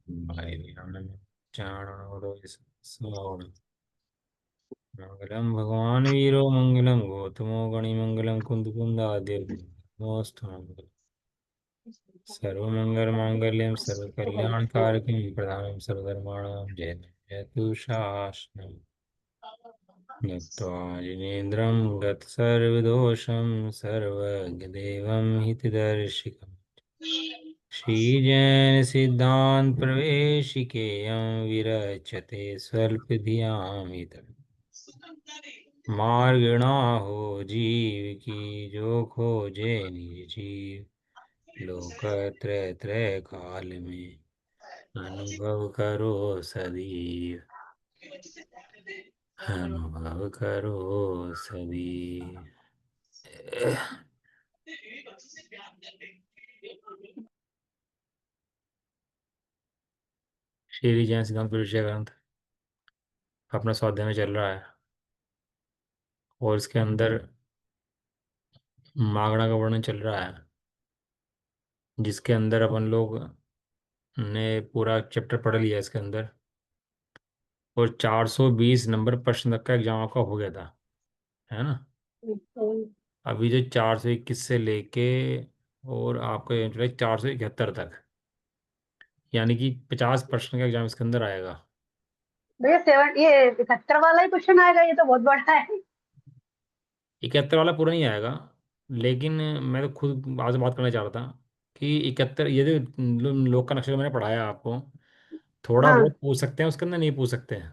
मंगलम भगवान वीरो मंगलम गौतमो गणिमंगलम कुंदकुंदाद्य नमोस्तु मंगलम सर्वमंगल मांगल्यम सर्वकल्याणकारकं प्रदानं सर्वधर्माणां जयतु शासनम् त्यक्त्वा जिनेन्द्रं गतसर्वदोषं सर्वज्ञदेवं हितदर्शिकम् श्रीजैन सिद्धांत प्रवेशिकेयं विरचते स्वल्पधियामितम् मार्गणाहो जीव की जो खोजे निज जीव लोकत्रय त्रय काल में अनुभव करो सदीव अनुभव करो सदीव। श्री जैन सिद्धांत परिचय ग्रंथ अपना स्वाध्याय में चल रहा है और इसके अंदर मागणा का वर्णन चल रहा है, जिसके अंदर अपन लोग ने पूरा चैप्टर पढ़ लिया इसके अंदर। और 420 नंबर प्रश्न तक का एग्जाम आपका हो गया था, है ना। अभी जो 421 से लेके और आपका ये चला 471 तक, यानी कि 50 प्रश्न का एग्जाम इसके अंदर आएगा। भैया सेवन ये 71 वाला ही क्वेश्चन आएगा, ये तो बहुत बड़ा है। 71 वाला पूरा नहीं आएगा, लेकिन मैं तो खुद आज बात करना चाह रहा था कि 71 ये जो लोक का नक्शा जो मैंने पढ़ाया आपको, थोड़ा हाँ, बहुत पूछ सकते हैं उसके अंदर, नहीं पूछ सकते हैं।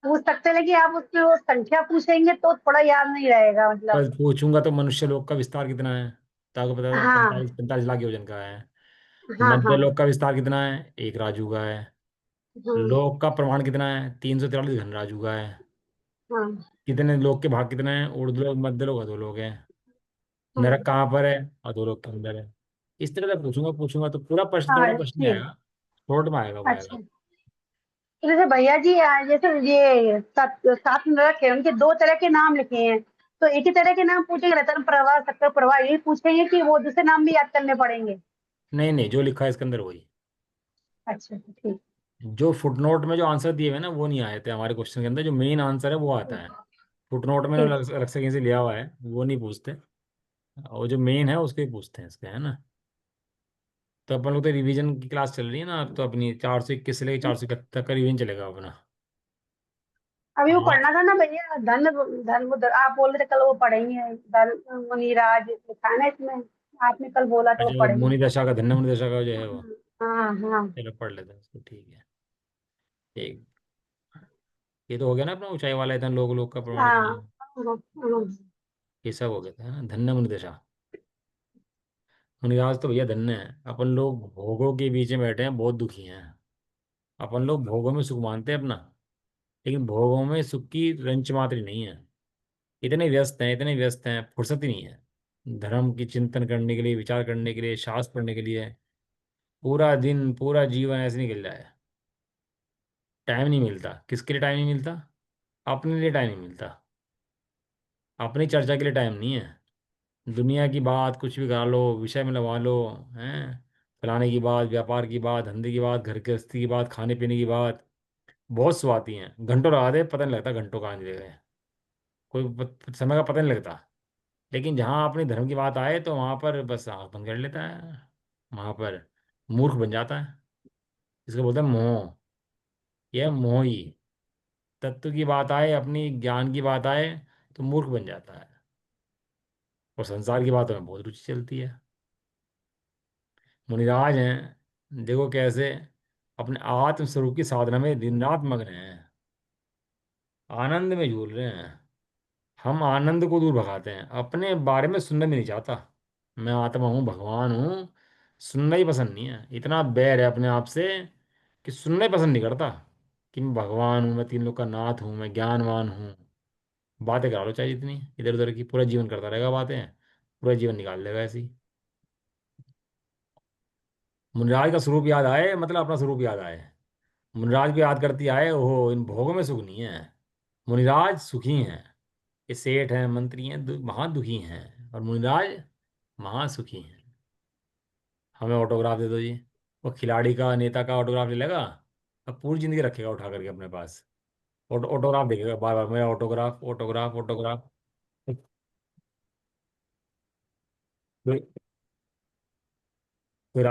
पूछ सकते हैं, लेकिन आप उसमें वो संख्या पूछेंगे तो थोड़ा याद नहीं रहेगा मतलब। बस पूछूंगा तो मनुष्य लोक का विस्तार कितना है, तो आपको पता है हाँ 45 लाख योजन का है। हाँ मध्य हाँ लोक का विस्तार कितना है, एक राजू का है। हाँ लोक का प्रमाण कितना है, 343 घन राजू का है। हाँ कितने लोक के भाग कितने हैं, ऊर्ध्व लोक मध्य लोक अधोलोक है। नरक हाँ कहाँ पर है, अधोलोक के अंदर है। इस तरह से पूछूंगा पूछूंगा तो पूरा प्रश्न तो बड़ा हाँ, प्रश्न नहीं ठीक। आएगा, शॉर्ट में आएगा वो अच्छा, आएगा। तो जैसे भैया जी जैसे ये सात नंबर के उनके दो तरह के नाम लिखे हैं, तो एक ही तरह के नाम पूछेंगे, रतन प्रभा शक्कर प्रभा यही पूछेंगे कि वो दूसरे नाम भी याद करने पड़ेंगे? नहीं नहीं, जो लिखा है इसके अंदर वही। अच्छा, ठीक। जो फुटनोट में जो आंसर दिए हुए हैं ना वो नहीं आए थे हमारे क्वेश्चन के अंदर, जो मेन आंसर है वो आता है। फुटनोट में जो ठीक। अलग से कहीं से लिया हुआ है वो नहीं पूछते, और जो मेन है उसको ही पूछते हैं इसके, है ना। तो अपन लोग तो रिवीजन की क्लास चल रही है ना, अब तो अपनी 421 से लेकर 471 तक का रिवीजन चलेगा अपना। अभी वो हाँ। पढ़ना था ना भैया, धन धन आप बोल रहे थे कल वो पढ़ेंगे, धन मुनिराज लिखा है ना इसमें, आपने कल बोला था वो जो पढ़ेंगे। मुनि दशा का, धन्य मुनि दशा का जो है वो, हाँ हाँ चलो पढ़ लेते हैं उसको, ठीक है। एक, ये तो हो गया ना अपना ऊंचाई वाला इतना लोग लोग का प्रमाण हाँ किया, हाँ हाँ ये सब हो गया था, है ना। धन्य मुनि दशा, मुनिराज तो भैया धन्य है। अपन लोग भोगों के बीच में बैठे हैं, बहुत दुखी हैं। अपन लोग भोगों में सुख मानते हैं अपना, लेकिन भोगों में सुख की रंच मात्र ही नहीं है। इतने व्यस्त हैं, इतने व्यस्त हैं, फुर्सत ही नहीं है धर्म की चिंतन करने के लिए, विचार करने के लिए, शास्त्र पढ़ने के लिए। पूरा दिन पूरा जीवन ऐसे निकल जाए, टाइम नहीं मिलता। किसके लिए टाइम नहीं मिलता, अपने लिए टाइम नहीं मिलता। अपनी चर्चा के लिए टाइम नहीं है। दुनिया की बात कुछ भी करा लो, विषय में लगा लो, हैं, फलाने की बात, व्यापार की बात, धंधे की बात, घर गृहस्थी की बात, खाने पीने की बात, बहुत स्वाती हैं। घंटों लगा दे पता नहीं लगता घंटों कहाँ चले गए, समय का पता नहीं लगता। लेकिन जहाँ अपने धर्म की बात आए तो वहाँ पर बस आँख बंद कर लेता है, वहाँ पर मूर्ख बन जाता है। इसको बोलते हैं मोह। यह मोह ही, तत्व की बात आए, अपनी ज्ञान की बात आए तो मूर्ख बन जाता है, और संसार की बातों में बहुत रुचि चलती है। मुनिराज हैं, देखो कैसे अपने आत्म स्वरूप की साधना में दिन रात मग्न हैं, आनंद में झूल रहे हैं। हम आनंद को दूर भगाते हैं, अपने बारे में सुनना भी नहीं चाहता। मैं आत्मा हूँ, भगवान हूँ, सुनना ही पसंद नहीं है। इतना बैर है अपने आप से कि सुनना ही पसंद नहीं करता कि मैं भगवान हूँ, मैं तीन लोग का नाथ हूँ, मैं ज्ञानवान हूँ। बातें करा लो चाहे जितनी इधर उधर की, पूरा जीवन करता रहेगा बातें, पूरा जीवन निकाल देगा ऐसे ही। मुनराज का स्वरूप याद आए मतलब अपना स्वरूप याद आए। मुनिराज को याद करती आए, ओहो इन भोगों में सुख नहीं है। मुनिराज सुखी हैं, ये सेठ हैं, मंत्री हैं, महा दुखी हैं, और मुनिराज महा सुखी हैं। हमें ऑटोग्राफ दे दो जी, वो खिलाड़ी का, नेता का ऑटोग्राफ ले लेगा, अब पूरी जिंदगी रखेगा उठा करके अपने पास। ऑटोग्राफ देखेगा बार बार, मेरा ऑटोग्राफ, ऑटोग्राफ, ऑटोग्राफ। कोई कोई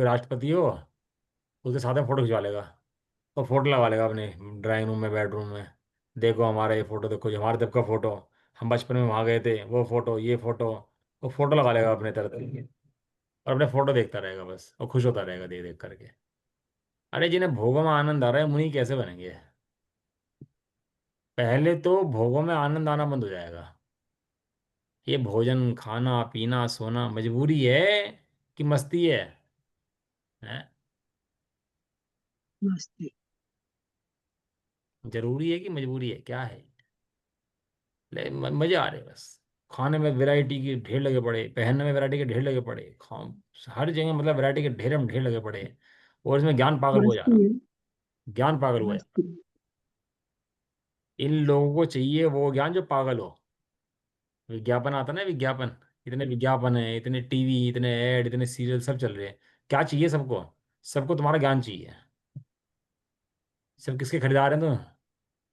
राष्ट्रपति हो, उसके साथ में फोटो खिंचवा लेगा, और फोटो लगा लेगा अपने ड्राइंग रूम में, बेडरूम में। देखो हमारा ये फोटो, देखो ये हमारे तब का फोटो, हम बचपन में वहां गए थे, वो फोटो, ये फोटो। वो फोटो लगा लेगा अपने तरफ से, और अपने फोटो देखता रहेगा बस, और खुश होता रहेगा देख देख करके। अरे जिन्हें भोगों में आनंद आ रहा है, मुनि कैसे बनेंगे? पहले तो भोगों में आनंद आना बंद हो जाएगा। ये भोजन, खाना पीना सोना मजबूरी है कि मस्ती है? मस्ती। जरूरी है कि मजबूरी है, क्या है? मजे आ रहे हैं बस। खाने में वैरायटी के ढेर लगे पड़े, पहनने में वैरायटी के ढेर लगे पड़े, हर जगह मतलब वैरायटी के ढेर में ढेर लगे पड़े। और इसमें ज्ञान पागल हो जा मस्ती रहा, है। ज्ञान पागल हो जा रहा। मस्ती। इन लोगों को चाहिए वो ज्ञान जो पागल हो। विज्ञापन आता ना, विज्ञापन, इतने विज्ञापन है, इतने टीवी, इतने ऐड, इतने सीरियल सब चल रहे हैं। क्या चाहिए सबको? सबको तुम्हारा ज्ञान चाहिए। सब किसके खरीदार हैं? तो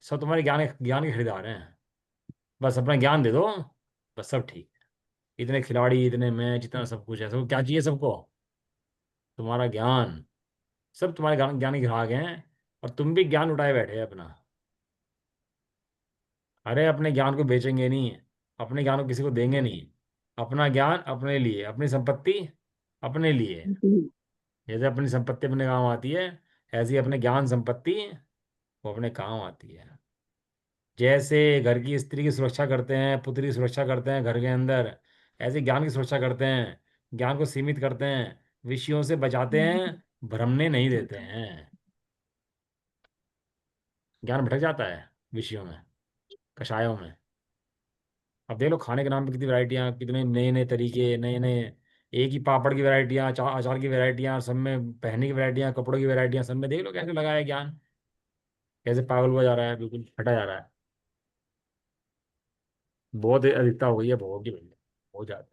सब तुम्हारे ज्ञान ज्ञान के खरीदार हैं। बस अपना ज्ञान दे दो, बस सब ठीक। इतने खिलाड़ी, इतने मैच, इतना सब कुछ है, सबको क्या चाहिए? सबको तुम्हारा ज्ञान। सब तुम्हारे ज्ञान ज्ञान के ग्राहक हैं, और तुम भी ज्ञान उठाए बैठे हैं अपना। अरे अपने ज्ञान को बेचेंगे नहीं, अपने ज्ञान को किसी को देंगे नहीं। अपना ज्ञान अपने लिए, अपनी संपत्ति अपने लिए। जैसे अपनी संपत्ति अपने काम आती है, ऐसे ही अपने ज्ञान संपत्ति वो अपने काम आती है। जैसे घर की स्त्री की सुरक्षा करते हैं, पुत्री की सुरक्षा करते हैं घर के अंदर, ऐसे ज्ञान की सुरक्षा करते हैं। ज्ञान को सीमित करते हैं, विषयों से बचाते हैं, भ्रमने नहीं देते हैं। ज्ञान भटक जाता है विषयों में, कषायों में। अब देख लो खाने के नाम पे कितनी वैरायटियाँ, कितने नए नए तरीके, नए नए। एक ही पापड़ की वैरायटियाँ, अचार की वैरायटियाँ, सब में पहनने की वैरायटियाँ, कपड़ों की वैरायटियाँ, सब में देख लो कैसे लगा है ज्ञान। कैसे पागल हुआ जा रहा है, बिल्कुल हटा जा रहा है। बहुत अधिकता हो गई है भोग की भैया, हो जाता।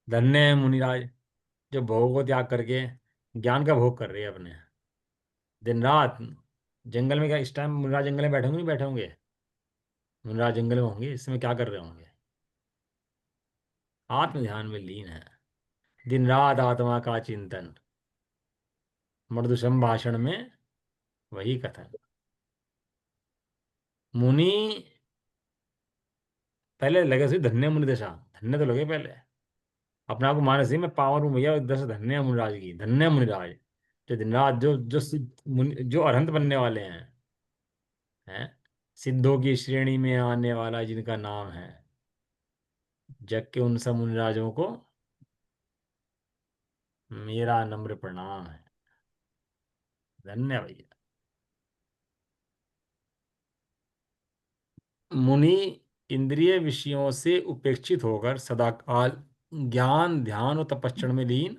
धन्य है मुनिराज, जो भोग को त्याग करके ज्ञान का भोग कर रहे हैं अपने, दिन रात। जंगल में क्या इस टाइम मुनिराज जंगल में बैठे होंगे? नहीं बैठे होंगे, मुनिराज जंगल में होंगे इस समय, क्या कर रहे होंगे? आत्म ध्यान में लीन है, दिन रात आत्मा का चिंतन, मृदु संभाषण में वही कथन। मुनि पहले लगे थे धन्य मुनि दशा, धन्य तो लगे पहले। अपने आप को माने से मैं पावन हूँ भैया, दशा धन्य है मुनिराज की, धन्य है मुनिराज। जो दिन रात जो अरहंत बनने वाले हैं, सिद्धों की श्रेणी में आने वाला जिनका नाम है, जग के उन सब मुनिराजों को मेरा नम्र प्रणाम है। धन्य भैया। मुनि इंद्रिय विषयों से उपेक्षित होकर सदाकाल ज्ञान ध्यान और तपस्या में लीन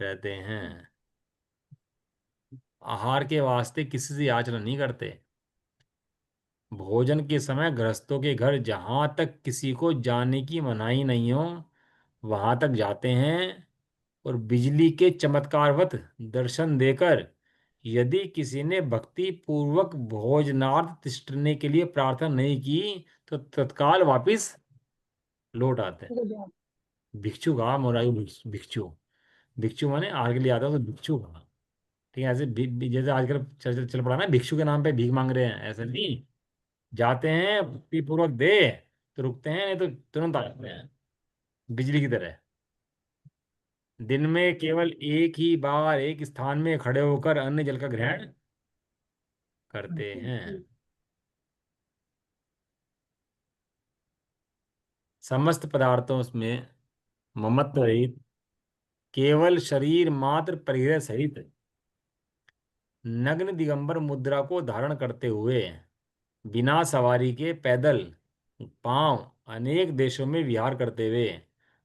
रहते हैं। आहार के वास्ते किसी से याचना नहीं करते। भोजन के समय गृहस्थों के घर जहां तक किसी को जाने की मनाही नहीं हो, वहां तक जाते हैं। और बिजली के चमत्कारवत दर्शन देकर यदि किसी ने भक्ति पूर्वक भोजनार्थ तिष्ठने के लिए प्रार्थना नहीं की, तो तत्काल वापिस लौट आते हैं। भिक्षु कहा मोरारी, भिक्षु। भिक्षु माने आगे के लिए आता है तो भिक्षु कहा। ठीक है, ऐसे जैसे आजकल चल पड़ा ना, भिक्षु के नाम पे भीख मांग रहे हैं, ऐसे नहीं। जाते हैं भक्ति पूर्वक दे, तो रुकते हैं, नहीं तो तुरंत आ जाते हैं, बिजली की तरह। दिन में केवल एक ही बार एक स्थान में खड़े होकर अन्न जल का ग्रहण करते हैं। समस्त पदार्थों में ममत्व रहित, केवल शरीर मात्र परिग्रह सहित, नग्न दिगंबर मुद्रा को धारण करते हुए, बिना सवारी के पैदल पांव अनेक देशों में विहार करते हुए,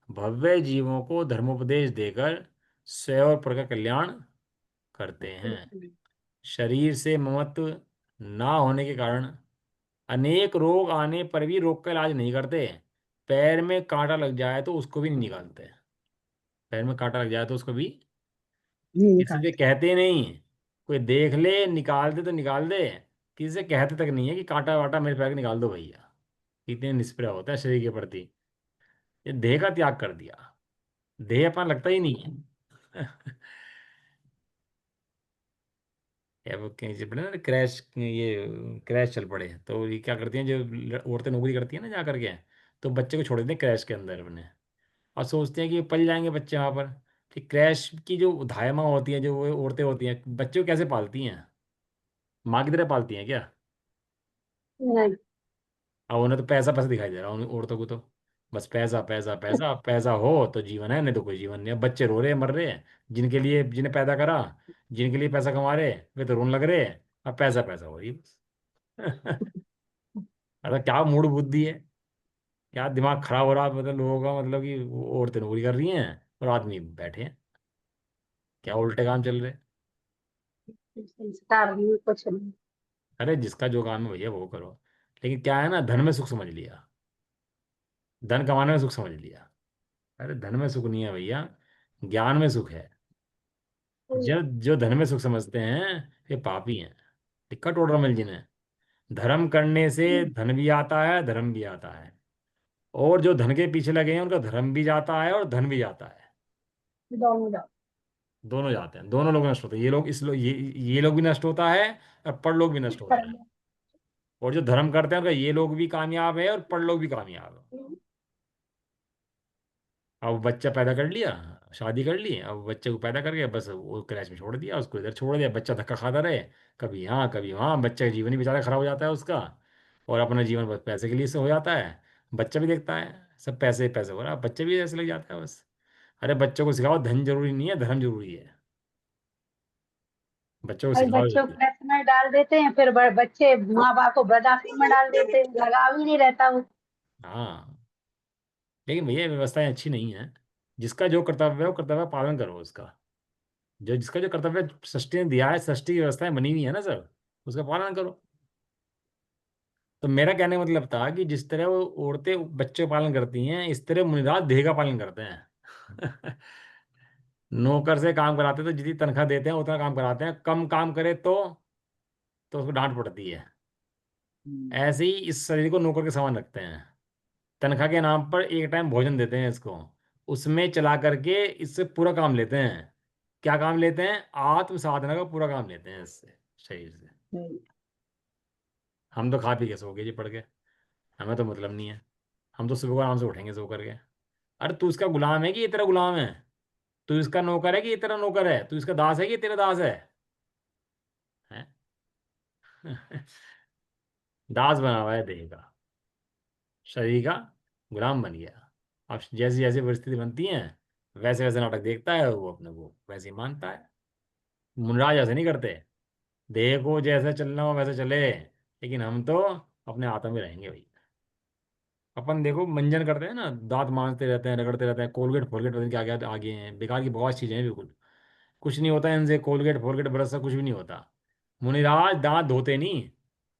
भव्य जीवों को धर्मोपदेश देकर स्वयं और पर का कल्याण करते हैं। शरीर से ममत्व ना होने के कारण अनेक रोग आने पर भी रोग का इलाज नहीं करते। पैर में कांटा लग जाए तो उसको भी नहीं निकालते। पैर में कांटा लग जाए तो उसको भी किसी से निकालते। कहते नहीं। कोई देख ले निकाल दे तो निकाल दे, किसी से कहते तक नहीं है कि कांटा वाटा मेरे पैर का निकाल दो भैया। इतने निष्प्रिय होता है शरीर के प्रति। ये देह का त्याग कर दिया, देह अपना लगता ही नहीं है। या वो कहीं से पड़े ना क्रैश, ये क्रैश चल पड़े तो ये क्या करती हैं जो औरतें नौकरी करती हैं ना जा करके, तो बच्चे को छोड़ देते हैं क्रैश के अंदर अपने, और सोचते हैं कि पल जाएंगे बच्चे वहाँ पर। ठीक, क्रैश की जो धायमा होती हैं, जो वो औरतें होती हैं, बच्चे को कैसे पालती हैं? माँ की तरह पालती हैं क्या? नहीं। अब उन्हें तो पैसा पैसा दिखाई दे रहा है उन औरतों को तो, बस पैसा पैसा पैसा पैसा हो तो जीवन है, नहीं तो कोई जीवन नहीं। अब बच्चे रो रहे हैं मर रहे हैं, जिनके लिए जिन्हें पैदा करा, जिनके लिए पैसा कमा रहे, वे तो रोने लग रहे हैं। अब पैसा पैसा हो रही है बस। अरे क्या मूड बुद्धि है, क्या दिमाग खराब हो रहा है मतलब लोगों का, मतलब कि वो औरतें नौकरी कर रही हैं और आदमी बैठे हैं, क्या उल्टे काम चल रहे हैं। संस्कार नहीं कुछ नहीं। अरे जिसका जो काम है भैया वो करो, लेकिन क्या है ना, धन में सुख समझ लिया, धन कमाने में सुख समझ लिया। अरे धन में सुख नहीं है भैया, ज्ञान में सुख है। जो जो धन में सुख समझते हैं ये पापी हैं, टिक्का टोटरा मिल जिन्हें। धर्म करने से धन भी आता है, धर्म भी आता है, और जो धन के पीछे लगे हैं उनका धर्म भी जाता है और धन भी जाता है। दोनों जाओ। दोनों जाते हैं, दोनों लोग नष्ट होते हैं। ये लोग इस लो, ये लोग भी नष्ट होता है और परलोक भी नष्ट होता है। और जो धर्म करते हैं उनका ये लोग भी कामयाब है और परलोक भी कामयाब है। अब बच्चा पैदा कर लिया, शादी कर ली, अब बच्चे को पैदा करके बस वो क्रैच में छोड़ दिया, उसको इधर छोड़ दिया, बच्चा धक्का खाता रहे, कभी यहाँ कभी वहाँ, बच्चे का जीवन ही बेचारा खराब हो जाता है उसका। और अपना जीवन बस पैसे के लिए से हो जाता है। बच्चा भी देखता है सब पैसे पैसे हो रहा है, बच्चे भी ऐसे लग जाता है बस। अरे बच्चों को सिखाओ धन जरूरी नहीं है, धर्म जरूरी है। बच्चों को भाई सिखाओ बच्चों को ये। प्रेस में डाल देते हैं, फिर बच्चे माँ बाप को वृद्धाश्रम में डाल देते हैं, लगाव ही नहीं रहता वो। हाँ, लेकिन भैया ये व्यवस्थाएं अच्छी नहीं है। जिसका जो कर्तव्य है वो कर्तव्य पालन करो उसका। जो जिसका जो कर्तव्य सृष्टि ने दिया है, सृष्टि की व्यवस्थाएं बनी हुई है ना सर, उसका पालन करो। तो मेरा कहने का मतलब था कि जिस तरह वो औरतें बच्चे का पालन करती हैं, इस तरह मुनिराज देह का पालन करते हैं। नौकर से काम कराते तो जितनी तनख्वाह देते हैं उतना काम कराते हैं, कम काम करे तो उसको डांट पड़ती है। ऐसे ही इस शरीर को नौकर के समान रखते हैं, तनख्वाह के नाम पर एक टाइम भोजन देते हैं इसको, उसमें चला करके इससे पूरा काम लेते हैं। क्या काम लेते हैं? आत्म साधना का पूरा काम लेते हैं इससे, शरीर से। हम तो खा पी के सो गए जी पड़ के, हमें तो मतलब नहीं है। हम तो सुबह को आराम से उठेंगे सो करके। अरे तू इसका गुलाम है कि ये तेरा गुलाम है? तू इसका नौकर है कि ये तेरा नौकर है? तू इसका दास है कि ये तेरा दास है? दास बना हुआ है देह का, शरीर का गुलाम बन गया। अब जैसी जैसी परिस्थिति बनती है वैसे वैसे नाटक देखता है वो, अपने को वैसे ही मानता है। मुनराज ऐसे नहीं करते, देह को जैसे चलना हो वैसे चले, लेकिन हम तो अपने आत्मा में रहेंगे भाई। अपन देखो मंजन करते हैं ना, दांत मांजते रहते हैं, रगड़ते रहते हैं, कोलगेट फोलगेट पता नहीं क्या क्या आगे हैं, बेकार की बहुत चीजें हैं बिल्कुल। कुछ नहीं होता इनसे, कोलगेट फोलगेट ब्रश से कुछ भी नहीं होता। मुनिराज दांत धोते नहीं,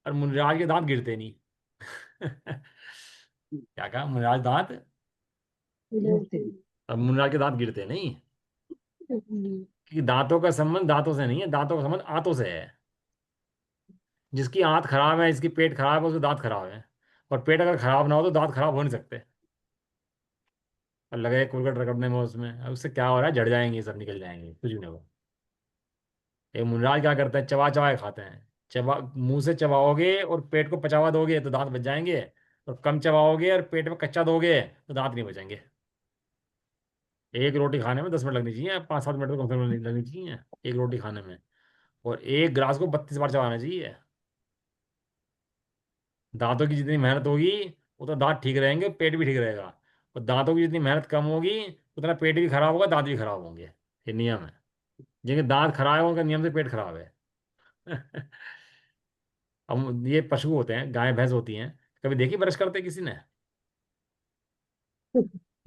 और मुनिराज के दांत गिरते नहीं। क्या कहा? मुनिराज दांत, अब मुनिराज के दांत गिरते नहीं, क्योंकि दांतों का संबंध दांतों से नहीं है, दांतों का संबंध आंतों से है। जिसकी आंत खराब है, जिसकी पेट खराब है, उसके दांत खराब है। और पेट अगर खराब ना हो तो दांत खराब हो नहीं सकते। और लगे कोलगेट रगड़ने में उसमें, अब उससे क्या हो रहा है, झड़ जाएंगे सब, निकल जाएंगे, कुछ भी नहीं होगा। ये मुनराज क्या करते हैं, चबा चबा के खाते हैं। चबा, मुंह से चबाओगे और पेट को पचावा दोगे तो दांत बच जाएंगे, और कम चबाओगे और पेट में कच्चा दोगे तो दांत नहीं बचेंगे। एक रोटी खाने में 10 मिनट लगनी चाहिए, 5-7 मिनट तो कम से कम लगनी चाहिए एक रोटी खाने में। और एक गिलास को 32 बार चबाना चाहिए। दांतों की जितनी मेहनत होगी उतना दांत ठीक रहेंगे, पेट भी ठीक रहेगा। और दांतों की जितनी मेहनत कम होगी उतना पेट भी खराब होगा, दांत भी खराब होंगे। ये नियम है। जिनके दांत खराब है उनका नियम से पेट खराब है। हम ये पशु होते हैं, गाय भैंस होती हैं, कभी देखी ब्रश करते किसी ने?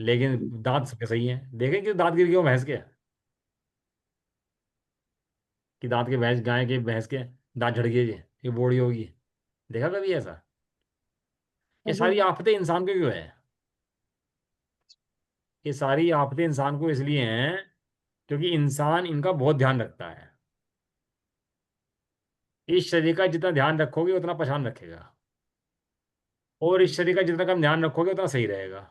लेकिन दांत सबके सही है, देखे कि दांत गिर गए हो भैंस के, कि दांत के भैंस, गाय के भैंस के दांत झड़ गए, ये बूढ़ी होगी। देखा कभी ऐसा? ये सारी आफतें इंसान के क्यों है? ये सारी आफतें इंसान को इसलिए हैं क्योंकि इंसान इनका बहुत ध्यान रखता है। इस शरीर का जितना ध्यान रखोगे उतना परेशान रखेगा, और इस शरीर का जितना कम ध्यान रखोगे उतना सही रहेगा।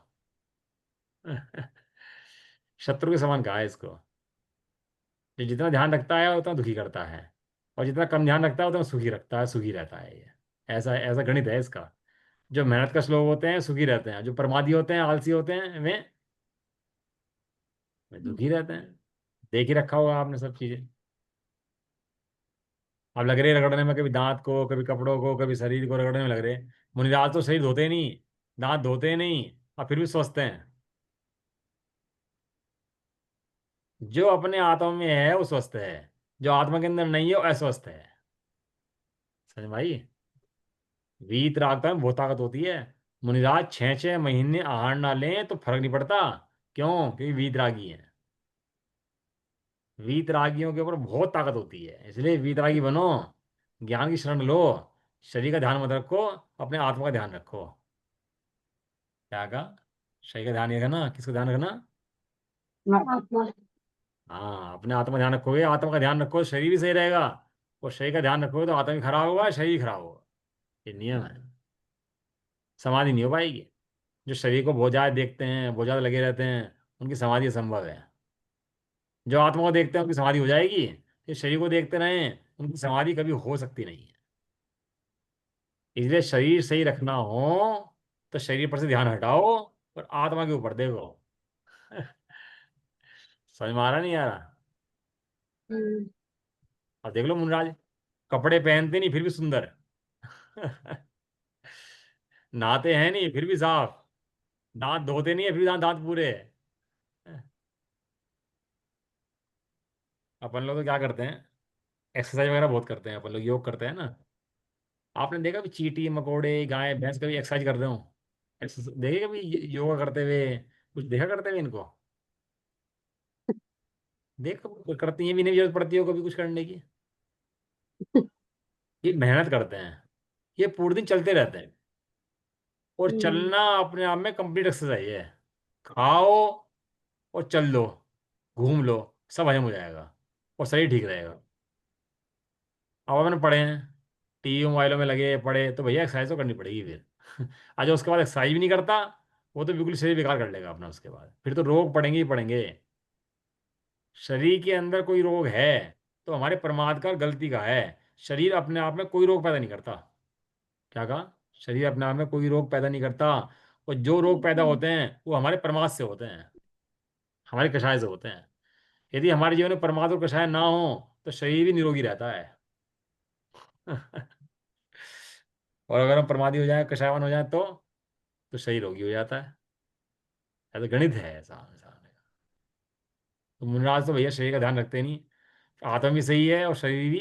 शत्रु के समान कहा है इसको। ये जितना ध्यान रखता है उतना दुखी करता है, और जितना कम ध्यान रखता है उतना सुखी रखता है, सुखी रहता है ये। ऐसा ऐसा गणित है इसका। जो मेहनत कश लोग होते हैं सुखी रहते हैं, जो प्रमादी होते हैं, आलसी होते हैं, वे दुखी रहते हैं। देख ही रखा होगा आपने सब चीजें। अब लग रहे रगड़ने में, कभी दांत को, कभी कपड़ों को, कभी शरीर को रगड़ने में लग रहे। मुनिराज तो शरीर धोते नहीं, दांत धोते नहीं, और फिर भी स्वस्थ हैं। जो अपने आत्मा में है वो स्वस्थ है, जो आत्मा के अंदर नहीं है वो अस्वस्थ है। समझ भाई। वीतरागता में बहुत ताकत होती है। मुनिराज 6 6 महीने आहार ना लें तो फर्क नहीं पड़ता। क्यों? क्योंकि वीतरागी है। वीतरागियों के ऊपर बहुत ताकत होती है, इसलिए वीतरागी बनो। ज्ञान की शरण लो। शरीर का ध्यान मत रखो, अपने आत्मा का ध्यान रखो। क्या कहा? शरीर का ध्यान ये रखना, किसका ध्यान रखना? हाँ, अपने आत्मा का ध्यान रखोगे, आत्मा का ध्यान रखो, शरीर भी सही रहेगा। और शरीर का ध्यान रखोगे तो आत्मा भी खराब होगा, शरीर भी खराब होगा। ये नियम है। समाधि नहीं हो पाएगी। जो शरीर को बहुत ज़्यादा देखते हैं, बहुत ज़्यादा लगे रहते हैं, उनकी समाधि असंभव है। जो आत्मा को देखते हैं उनकी समाधि हो जाएगी। जो शरीर को देखते रहें उनकी समाधि कभी हो सकती नहीं है। इसलिए शरीर सही रखना हो तो शरीर पर से ध्यान हटाओ और आत्मा के ऊपर देखो। समझ में आ रहा नहीं आ रहा? हम्म। अब देख लो मुनराज, कपड़े पहनते नहीं फिर भी सुंदर। नहाते हैं नहीं फिर भी साफ। दांत धोते नहीं है फिर भी दांत दांत पूरे है। अपन लोग तो क्या करते हैं, एक्सरसाइज वगैरह बहुत करते हैं, अपन लोग योग करते हैं ना। आपने देखा भी चींटी मकोड़े गाय भैंस कभी एक्सरसाइज करते हो? एक्सरसाइज देखे कभी योगा करते हुए? कुछ देखा करते हुए इनको? देख, करती हैं भी नहीं, जरूरत पड़ती हो कभी कुछ करने की? ये मेहनत करते हैं, ये पूरे दिन चलते रहते हैं। और हम्म। चलना अपने आप में कंप्लीट एक्सरसाइज है। खाओ और चल लो, घूम लो, सब हजम हो जाएगा और शरीर ठीक रहेगा। अब अपने पढ़े हैं, टीवी मोबाइलों में लगे पड़े, तो भैया एक्सरसाइज तो करनी पड़ेगी फिर। आज उसके बाद एक्सरसाइज भी नहीं करता, वो तो बिल्कुल शरीर बेकार कर लेगा अपना। उसके बाद फिर तो रोग पड़ेंगे ही पड़ेंगे। शरीर के अंदर कोई रोग है तो हमारे प्रमाद का, गलती का है। शरीर अपने आप में कोई रोग पैदा नहीं करता। क्या कहा? शरीर अपने आप में कोई रोग पैदा नहीं करता। और जो रोग पैदा होते हैं वो हमारे प्रमाद से होते हैं, हमारे कषाय से होते हैं। यदि हमारे जीवन में प्रमाद और कषाय ना हो तो शरीर भी निरोगी रहता है। और अगर हम प्रमादी हो जाए, कषायवान हो जाए तो शरीर रोगी हो जाता है। ऐसा गणित है ऐसा ऐसा। तो मुनिराज तो भैया शरीर का ध्यान रखते नहीं। आत्मा भी सही है और शरीर भी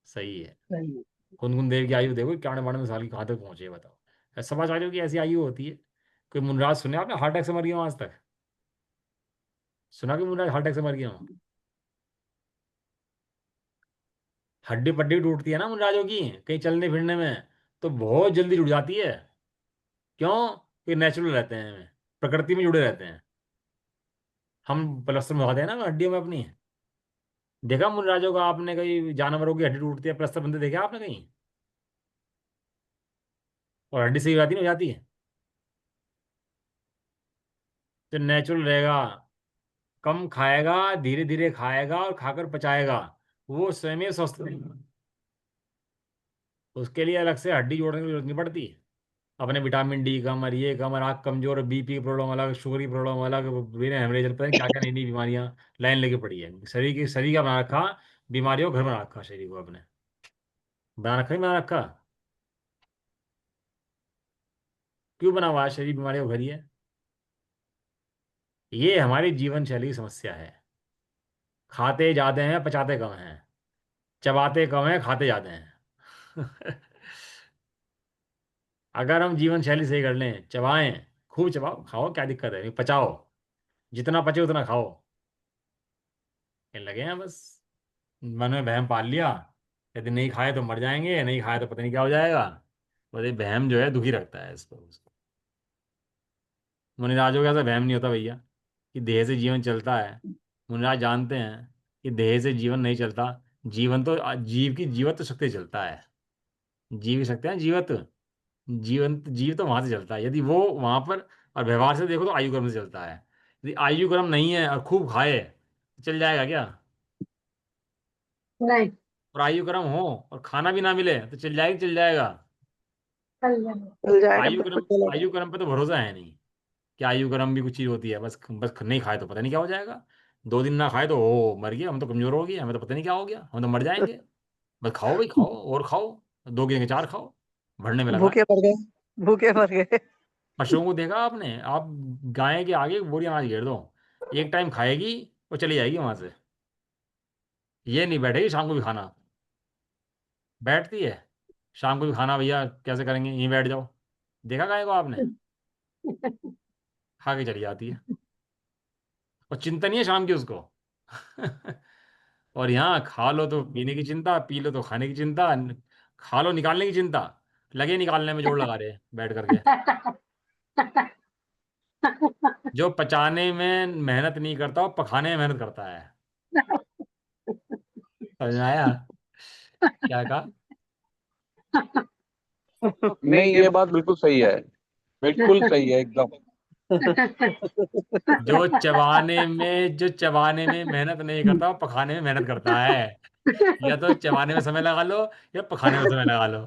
सही है। सही है। कुंदकुन देव की आयु देखो 91 92 साल की, कहाँ तक पहुंचे बताओ। समाचार्यों की ऐसी आयु होती है। कोई मुनराज सुने आपने हार्ट अटैक से मर गया हो आज तक? सुना कि मुनराज हार्ट अटैक से मर गया हो? हड्डी पट्टी टूटती है ना मुनराजों की कहीं चलने फिरने में, तो बहुत जल्दी जुड़ जाती है। क्यों? ये नेचुरल रहते हैं, प्रकृति में जुड़े रहते हैं। हम प्लस्तर बनवाते हैं ना हड्डियों में अपनी। देखा मुनराजों का आपने, कहीं जानवरों की हड्डी टूटती है प्लस्तर बनते देखा आपने कहीं? और हड्डी सही हो जाती नहीं, हो जाती है। तो नेचुरल रहेगा, कम खाएगा, धीरे धीरे खाएगा और खाकर पचाएगा, वो स्वयं ही स्वस्थ रहेगा। उसके लिए अलग से हड्डी जोड़ने की जरूरत नहीं पड़ती। अपने विटामिन डी कम और ये कम और आँख कमजोर, बीपी की प्रॉब्लम अलग, शुगर की प्रॉब्लम अलग, ब्रेन हेमरेज, पता नहीं क्या क्या नई नई बीमारियां लाइन लेके पड़ी है। शरीर का बना रखा, बीमारियों को घर बना रखा शरीर को अपने। बना रखा ही बना रखा। क्यों बना हुआ है शरीर बीमारियों का घर ही है? ये हमारी जीवन शैली की समस्या है। खाते ज्यादा हैं, पचाते कम हैं। चबाते कम हैं, खाते ज्यादा हैं। अगर हम जीवन शैली सही कर लें, चबाएं, खूब चबाओ, खाओ, क्या दिक्कत है, पचाओ, जितना पचे उतना खाओ। ये लगे हैं बस मन में वहम पाल लिया, यदि नहीं खाए तो मर जाएंगे, नहीं खाए तो पता नहीं क्या हो जाएगा। बस ये वहम जो है दुखी रखता है इसको उसको। मुनिराजों का ऐसा वहम नहीं होता भैया कि देह से जीवन चलता है। मुनिराज जानते हैं कि देह से जीवन नहीं चलता। जीवन तो जीव की जीवत शक्ति से चलता है। जीव की शक्ति है जीवत। जीवन जीव तो वहां से चलता है यदि वो वहां पर। और व्यवहार से देखो तो आयु क्रम से चलता है। यदि आयु क्रम नहीं है और खूब खाए तो चल जाएगा क्या? नहीं। और आयु क्रम हो और खाना भी ना मिले तो चल जाएगा, चल जाएगा। चल जाएगा। चल जाएगा, आयु क्रम। बिल्कुल चलेगा। आयु क्रम पे तो भरोसा है नहीं। कि आयु क्रम भी कुछ चीज होती है, बस बस नहीं खाए तो पता नहीं क्या हो जाएगा। 2 दिन ना खाए तो ओ मर गया, हम तो कमजोर हो गए, हमें तो पता नहीं क्या हो गया, हम तो मर जाएंगे। बस खाओ भाई खाओ और खाओ। 2 के 4 खाओ। बढ़ने में लगा है। भूखे मर गए, भूखे मर गए। पशुओं को देखा आपने? आप गाय के आगे एक बोरी अनाज घेर दो, एक टाइम खाएगी और चली जाएगी वहां से। ये नहीं बैठेगी शाम को भी खाना। बैठती है शाम को भी खाना, भैया कैसे करेंगे, यहीं बैठ जाओ। देखा गाय को आपने? खा के चली जाती है। और चिंता नहीं है शाम की उसको। और यहाँ खा लो तो पीने की चिंता, पी लो तो खाने की चिंता, खा लो निकालने की चिंता। लगे निकालने में जोर लगा रहे हैं बैठ करके। जो पचाने में मेहनत नहीं करता वो पखाने में मेहनत करता है। समझ में आया क्या कहा? नहीं, ये बात बिल्कुल सही है। बिल्कुल सही है एकदम। जो चबाने में मेहनत नहीं करता वो पखाने में मेहनत करता है। या तो चबाने में समय लगा लो या पखाने में समय लगा लो।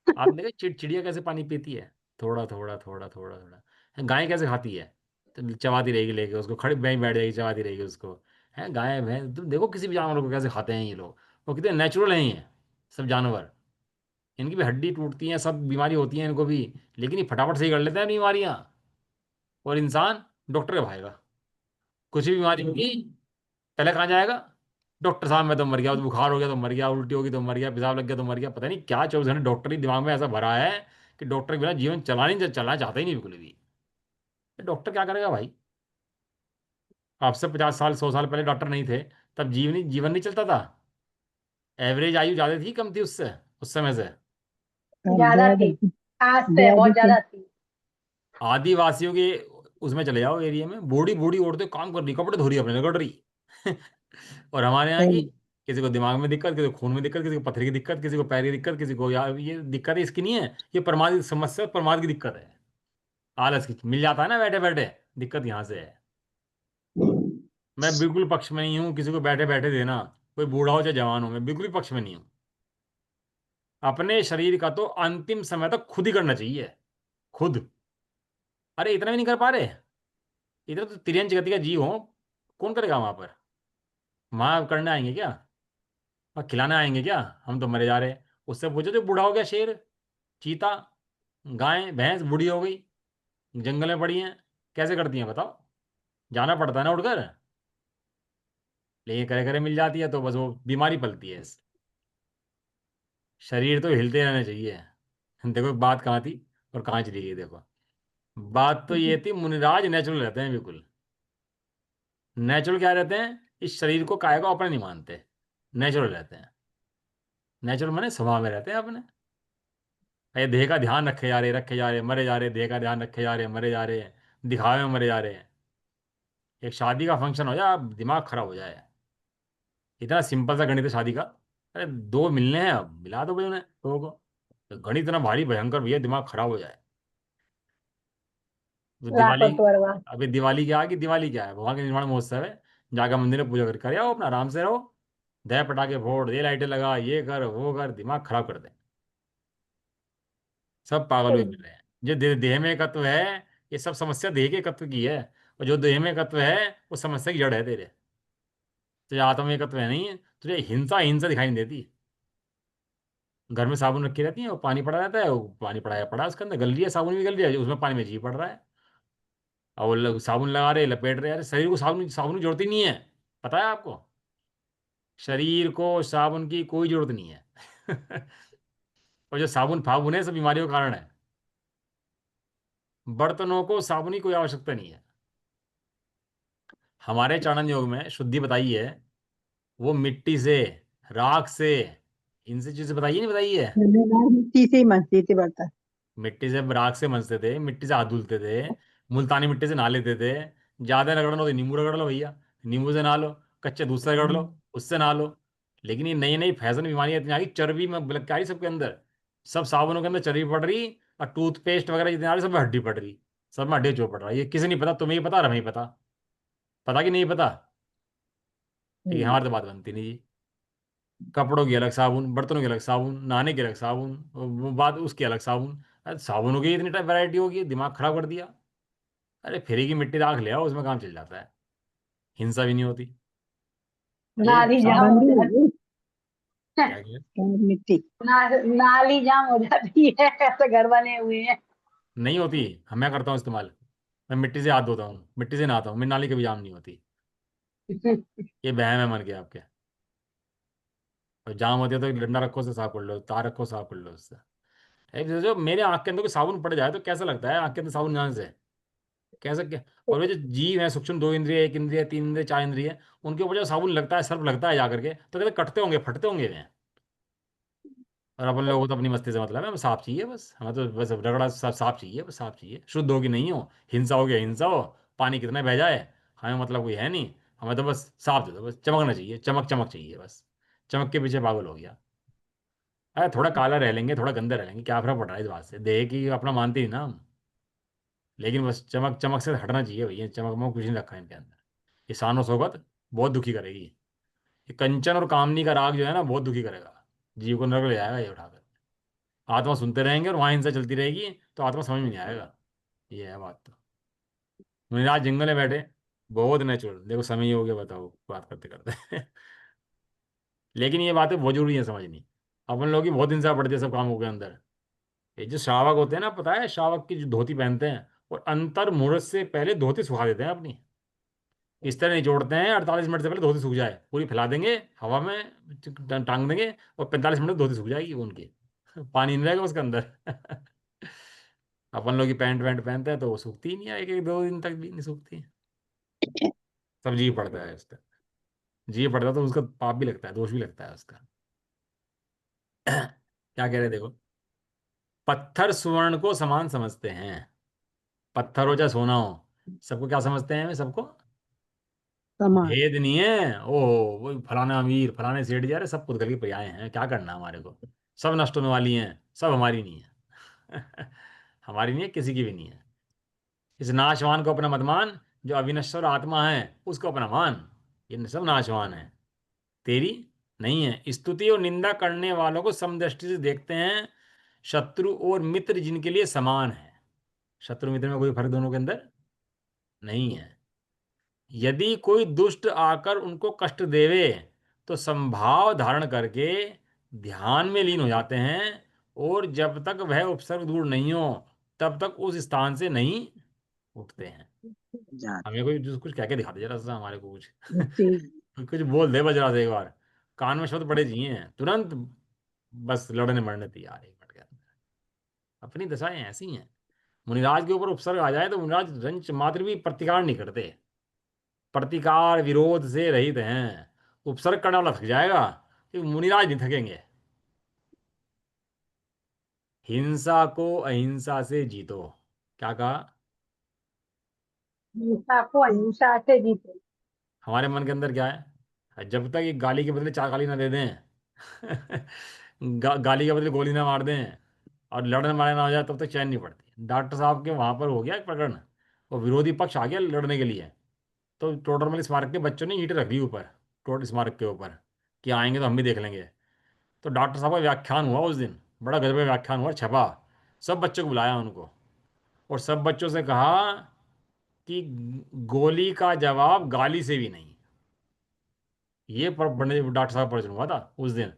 आप देखिए चिड़िया कैसे पानी पीती है, थोड़ा थोड़ा थोड़ा थोड़ा थोड़ा। गाय कैसे खाती है? तो चबाती रहेगी लेके उसको, खड़ी वहीं बैठ जाएगी चबाती रहेगी उसको। है गाय भैंस तुम देखो किसी भी जानवर को कैसे खाते हैं ये लोग। वो कितने नेचुरल हैं ये सब जानवर। इनकी भी हड्डी टूटती है, सब बीमारी होती है इनको भी। लेकिन ये फटाफट सही कर लेते हैं बीमारियां। और इंसान डॉक्टर के भाएगा। कुछ भी बीमारी होगी पहले कहाँ जाएगा? डॉक्टर साहब मैं तो मर गया, तो बुखार हो गया तो मर गया, उल्टी होगी तो मर गया, पेशाब लग गया तो मर गया, पता नहीं क्या 24 घंटे डॉक्टर ही दिमाग में ऐसा भरा है कि डॉक्टर के बिना जीवन चलना चाहता ही नहीं बिल्कुल भी। तो डॉक्टर क्या करेगा भाई? आपसे 50 साल 100 साल पहले डॉक्टर नहीं थे, तब जीवन जीवन नहीं चलता था। एवरेज आयु ज्यादा थी कम थी उससे, उस समय से। ज्यादा बहुत थी। आज से बहुत बहुत ज्यादा थी। आदिवासियों के उसमें चले जाओ एरिया में, बूढ़ी बूढ़ी औरतें काम कर रही, कपड़े धो रही अपने रगड़ रही। और हमारे यहाँ की किसी को दिमाग में दिक्कत, किसी को खून में दिक्कत, किसी को पथरी की दिक्कत, किसी को पैर की दिक्कत, किसी को यार ये दिक्कत है इसकी नहीं है, ये प्रमाद की समस्या, प्रमाद की दिक्कत है। आलस की मिल जाता है ना बैठे बैठे। दिक्कत यहाँ से है। मैं बिल्कुल पक्ष में नहीं हूँ किसी को बैठे बैठे देना। कोई बूढ़ा हो चाहे जवान हो, मैं बिल्कुल भी पक्ष में नहीं हूँ। अपने शरीर का तो अंतिम समय तक खुद ही करना चाहिए। खुद। अरे इतना भी नहीं कर पा रहे? इतना तो तिरंज गति का जीव हो, कौन करेगा वहां पर? वहां करने आएंगे क्या? वहां खिलाने आएंगे क्या? हम तो मरे जा रहे हैं। उससे पूछो जो बूढ़ा हो गया, शेर, चीता, गाय भैंस बूढ़ी हो गई, जंगल में पड़ी हैं, कैसे करती हैं बताओ? जाना पड़ता है ना उड़कर। लेकिन करे करे मिल जाती है तो बस वो बीमारी पलती है। शरीर तो हिलते रहना चाहिए। देखो बात कहाँ थी और कहाँ चली गई देखो। बात तो ये थी मुनिराज नेचुरल रहते हैं बिल्कुल। नेचुरल क्या रहते हैं? इस शरीर को काय को अपने नहीं मानते। नेचुरल रहते हैं। नेचुरल माने स्वभाव में रहते हैं अपने। ये देह का ध्यान रखे जा रहे, रखे जा रहे, मरे जा रहे, देह का ध्यान रखे जा रहे, मरे जा रहे हैं। दिखावे में मरे जा रहे हैं। एक शादी का फंक्शन हो जाए दिमाग खराब हो जाए। इतना सिंपल सा गणित है शादी का। अरे दो मिलने हैं, अब मिला दो भाई उन्हें दो को। तो गणित इतना भारी भयंकर भैया दिमाग खराब हो जाए। तो दिवाली। लाखों तोड़वा। अभी दिवाली क्या आ गई? दिवाली क्या है? भगवान के निर्माण महोत्सव है। जाकर मंदिर में पूजा कर आओ, अपना आराम से रहो। दे पटाखे फोड़, ये लाइटें लगा, ये कर वो कर, दिमाग खराब कर दे। सब पागल हुए फिर रहे हैं। जो देह में एकत्व है, ये सब समस्या देह के एकत्व की है। और जो देह में एकत्व है वो समस्या की जड़ है तेरे। तुझे आत्म में एकत्व है नहीं है, तुझे हिंसा हिंसा दिखाई नहीं देती। घर में साबुन रखी रहती है, वो पानी पड़ा रहता है, वो पानी पड़ा है पड़ा है, उसके अंदर गल रही है, साबुन भी गल रही है, उसमें पानी में जी पड़ रहा है। और वो साबुन लगा रहे लपेट रहे, अरे शरीर को साबुन साबुन की जरूरत ही नहीं है। पता है आपको? शरीर को साबुन की कोई जरूरत नहीं है। और जो साबुन फाबुन है सब बीमारियों का कारण है। बर्तनों को साबुन की कोई आवश्यकता नहीं है। हमारे चाणन योग में शुद्धि बताई है, वो मिट्टी से, राख से, इनसे चीजें बताइए नहीं बताइए। मिट्टी से ही मजबूती बढ़ता है। मिट्टी से राख से मंजते थे, मिट्टी से हाथ धुलते थे, मुल्तानी मिट्टी से नहा लेते थे। ज्यादा रगड़ना हो तो नींबू रगड़ लो भैया, नींबू से नहा लो। कच्चे दूध से रगड़ लो, उससे नहा लो। लेकिन ये नई नई फैशन बीमारियां इतनी आ गई, चर्बी में लग के आ रही सबके अंदर। सब साबुनों के अंदर चर्बी पड़ रही, और टूथपेस्ट वगैरह जितने आ रही सब में हड्डी पड़ रही। सब में हड्डी चो पड़ रहा है। ये किसे नहीं पता? तुम्हें ही पता, रमें ही पता। पता कि नहीं पता? ठीक है, हमारी तो बात बनती नहीं जी। कपड़ों की अलग साबुन, बर्तनों की अलग साबुन, नहाने की अलग साबुन, वो बात उसकी अलग साबुन। अरे साबुनों की इतनी टाइप वैरायटी होगी, दिमाग खराब कर दिया। अरे फ्री की मिट्टी राख ले आओ, उसमें काम चल जाता है। हिंसा भी नहीं होती। एक नाली जाम हो बंदरी हो जाती गई क्या किया? मिट्टी। नाली जाम हो जाती है, ऐसे घर बने हुए हैं। नहीं होती। मैं करता हूँ इस्तेमाल। मैं मिट्टी से हाथ धोता हूँ, मिट्टी से नहाता हूँ, मेरी नाली कभी जाम नहीं होती। ये वहम है मन के आपके। और जाम होती है तो डंडा रखो से साफ कर लो, तार रखो साफ कर लो उससे। जो मेरे आँख के अंदर कोई साबुन पड़ जाए तो कैसा लगता है? आँख के अंदर साबुन जाने से कैसे क्या? और वे जो जीव है सूक्ष्म, दो इंद्रिय, एक इंद्रिय, तीन इंद्रिय, चार इंद्रिय, उनके ऊपर जब साबुन लगता है, सर्फ लगता है जाकर के, तो कहते कटते होंगे, फटते होंगे वे। और अपन लोगों को तो अपनी मस्ती से मतलब है, हमें साफ चाहिए बस। हमें तो बस रगड़ा साफ साफ चाहिए, बस साफ चाहिए, शुद्ध हो कि नहीं हो। हिंसा हो गया हिंसा हो, पानी कितना बह जाए, हमें मतलब कोई है नहीं। हमें तो बस साफ दे दो, बस चमकना चाहिए, चमक चमक चाहिए बस। चमक के पीछे पागल हो गया। अरे थोड़ा काला रह लेंगे, थोड़ा गंदे रह लेंगे, क्या फर्क पड़ रहा है इस बात से? देह की अपना मानते ही ना हम। लेकिन बस चमक चमक से हटना चाहिए भैया। चमक में कुछ नहीं रखा है इनके अंदर। ये शान और शौकत बहुत दुखी करेगी। ये कंचन और कामनी का राग जो है ना, बहुत दुखी करेगा। जीव को नरक ले जाएगा ये उठाकर। आत्मा सुनते रहेंगे और वहां हिंसा चलती रहेगी, तो आत्मा समझ में नहीं आएगा। ये है बात तो। मुझे आज जंगल में बैठे, बहुत नेचुरल, देखो समय ही हो गया, बताओ बात करते करते। लेकिन ये बातें बहुत जरूरी है समझनी। अपन लोग की बहुत हिंसा पड़ती है सब कामों के अंदर। ये जो श्रावक होते हैं ना, पता है श्रावक की जो धोती पहनते हैं, और अंतर मुहूर्त से पहले धोती सुखा देते हैं अपनी। इस तरह नहीं जोड़ते हैं 48 मिनट से पहले धोती सूख जाए, पूरी फैला देंगे हवा में, टांग देंगे, और 45 मिनट में धोती सूख जाएगी उनकी। पानी नहीं रहेगा उसके अंदर। अपन लोग की पैंट वैंट पहनते हैं तो वो सूखती ही नहीं है, एक एक दो दिन तक भी नहीं सूखती। सब जी पड़ता है उसका। जी पड़ता है तो उसका पाप भी लगता है, दोष भी लगता है उसका। क्या कह रहे हैं देखो। पत्थर स्वर्ण को समान समझते हैं। पत्थर हो चाहे सोना हो, सबको क्या समझते हैं? सबको समान। भेद नहीं है। ओ वो फलाना अमीर, फलाने सेठ जा रहे, सब पुद्गल की पर्याय हैं, क्या करना हमारे को? सब नष्ट होने वाली हैं, सब हमारी नहीं है। हमारी नहीं है, किसी की भी नहीं है। इस नाशवान को अपना मत मान, जो अविनश्वर आत्मा है उसको अपना मान। ये सब नाशवान है, तेरी नहीं है। स्तुति और निंदा करने वालों को समदृष्टि से देखते हैं। शत्रु और मित्र जिनके लिए समान है। शत्रु मित्र में कोई फर्क दोनों के अंदर नहीं है। यदि कोई दुष्ट आकर उनको कष्ट देवे, तो संभाव धारण करके ध्यान में लीन हो जाते हैं, और जब तक वह उपसर्ग दूर नहीं हो, तब तक उस स्थान से नहीं उठते हैं। जाते। हमें कोई कुछ कह के दिखा दे जरा सा हमारे को कुछ। ठीक। कुछ बोल दे बजरा से एक बार। कान में शब्द पड़े चाहिए तुरंत, बस लड़ने मरने तैयार है एक मिनट के अंदर। अपनी दशाएं ऐसी हैं। मुनिराज के ऊपर उपसर्ग आ जाए तो मुनिराज रंच मात्र भी प्रतिकार नहीं करते। प्रतिकार विरोध से रहित हैं। उपसर्ग करने वाला थक जाएगा, कि मुनिराज नहीं थकेंगे। हिंसा को अहिंसा से जीतो। क्या कहा? हिंसा को अहिंसा से जीते। हमारे मन के अंदर क्या है? जब तक एक गाली के बदले चार गाली ना दे दें, गाली के बदले गोली ना मार दें, और लड़ने मारने ना हो जाए, तब तक चैन नहीं पड़ती। डॉक्टर साहब के वहां पर हो गया एक प्रकरण, वो विरोधी पक्ष आ गया लड़ने के लिए। तो टोडरमल स्मारक के बच्चों ने ईंट रख दी ऊपर, टोट स्मारक के ऊपर, कि आएंगे तो हम भी देख लेंगे। तो डॉक्टर साहब का व्याख्यान हुआ उस दिन, बड़ा गजब का व्याख्यान हुआ, छपा। सब बच्चों को बुलाया उनको, और सब बच्चों से कहा कि गोली का जवाब गाली से भी नहीं। ये पर पंडित डॉक्टर साहब प्रवचन हुआ था उस दिन।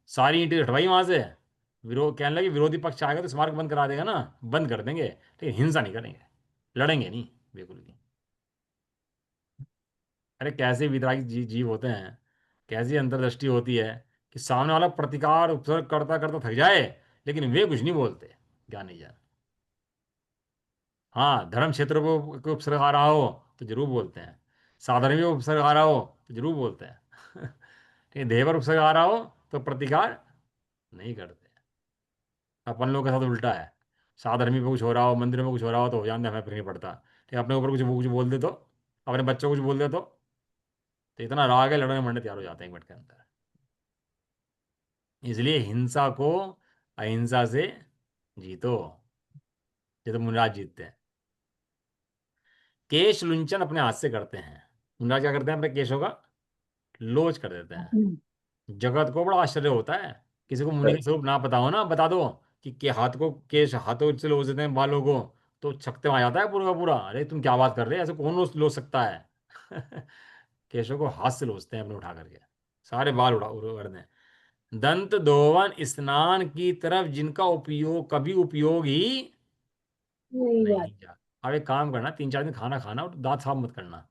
सारी ईंटें हटवाई वहां से। विरोध कहने लगे विरोधी पक्ष आएगा तो स्मारक बंद करा देगा ना, बंद कर देंगे, लेकिन हिंसा नहीं करेंगे, लड़ेंगे नहीं, बिल्कुल भी। अरे कैसे वितरागी जीव होते हैं, कैसी अंतर्दृष्टि होती है, कि सामने वाला प्रतिकार उपसर्ग करता करता थक जाए, लेकिन वे कुछ नहीं बोलते। ज्ञान नहीं जान। हाँ, धर्म क्षेत्र को उपसर्ग आ रहा हो तो जरूर बोलते हैं। साधर्म में उपसर्ग आ रहा हो तो जरूर बोलते हैं। लेकिन देह पर उपसर्ग आ रहा हो तो प्रतिकार नहीं करते। अपन लोग के साथ उल्टा है। साधर्मी पे कुछ हो रहा हो, मंदिर में कुछ हो रहा हो तो हो जानते, हमें फिर नहीं पड़ता। लेकिन अपने ऊपर कुछ बोल दे तो, अपने बच्चों को कुछ बोल दे तो इतना राग है, लड़ने मरने तैयार हो जाते हैं एक मिनट के अंदर। इसलिए हिंसा को अहिंसा से जीतो। ये तो मुनराज जीतते हैं। केश लुंचन अपने हाथ से करते हैं। मुनराज क्या करते हैं, अपने केशों का लोच कर देते हैं। जगत को बड़ा आश्चर्य होता है, किसी को मुनि का स्वरूप ना पता हो ना, बता दो कि हाथ को केश हाथों से लोच देते हैं बालों को, तो छकते वहां जाता है पूरा का पूरा। अरे तुम क्या बात कर रहे हैं, ऐसे कौन लोच सकता है? केशों को हाथ से लोचते हैं अपने उठा करके, सारे बाल उड़ा दें। दंत दोवन स्नान की तरफ जिनका उपयोग कभी उपयोग ही नहीं नहीं बात। जा। अब एक काम करना, 3 4 दिन खाना खाना और दांत साफ मत करना।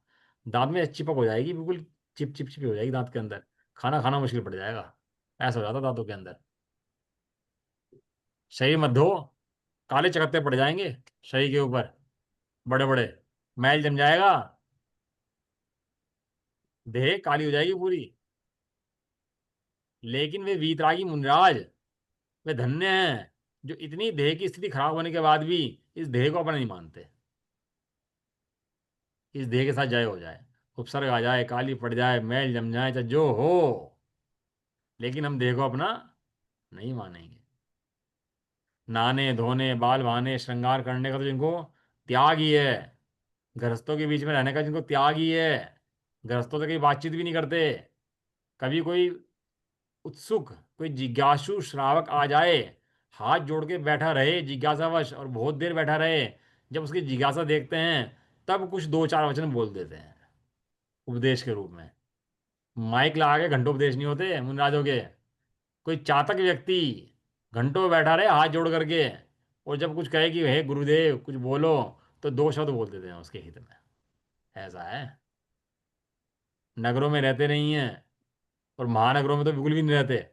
दांत में चिपक हो जाएगी बिल्कुल, चिप चिप चिप हो जाएगी दांत के अंदर, खाना खाना मुश्किल पड़ जाएगा। ऐसा हो जाता दांतों के अंदर। शरीर मत धो, काले चकत्ते पड़ जाएंगे शरीर के ऊपर, बड़े बड़े मैल जम जाएगा, देह काली हो जाएगी पूरी। लेकिन वे वीतरागी मुनिराज, वे धन्य हैं जो इतनी देह की स्थिति खराब होने के बाद भी इस देह को अपना नहीं मानते। इस देह के साथ जय हो जाए, उपसर्ग आ जाए, काली पड़ जाए, मैल जम जाए, चाहे जो हो, लेकिन हम देह को अपना नहीं मानेंगे। नहाने धोने बाल बहाने श्रृंगार करने का तो जिनको त्याग ही है, गृहस्थों के बीच में रहने का जिनको त्याग ही है, गृहस्थों से कहीं बातचीत भी नहीं करते। कभी कोई उत्सुक, कोई जिज्ञासु श्रावक आ जाए, हाथ जोड़ के बैठा रहे जिज्ञासावश और बहुत देर बैठा रहे, जब उसकी जिज्ञासा देखते हैं तब कुछ 2 4 वचन बोल देते हैं उपदेश के रूप में। माइक लगा के घंटों उपदेश नहीं होते मुनराजों के। कोई चातक व्यक्ति घंटों बैठा रहे हाथ जोड़ करके, और जब कुछ कहे कि हे गुरुदेव कुछ बोलो, तो 2 शब्द बोल देते हैं उसके हित में। ऐसा है। नगरों में रहते नहीं हैं, और महानगरों में तो बिल्कुल भी नहीं रहते।